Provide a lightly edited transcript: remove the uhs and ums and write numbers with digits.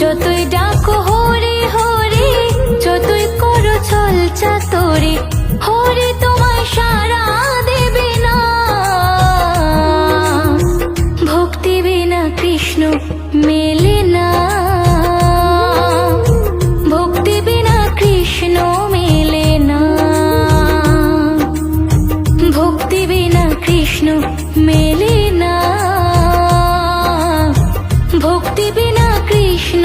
যতই ডাকো হরি হরি, যতই করো ছল চাতুরি, হরি তোমায় সাড়া দেবে না। ভক্তি বিনা কৃষ্ণ মেলে না, ভক্তি বিনা কৃষ্ণ মেলে না, ভক্তি বিনা কৃষ্ণ মেলে না, ভক্তি বিনা কৃষ্ণ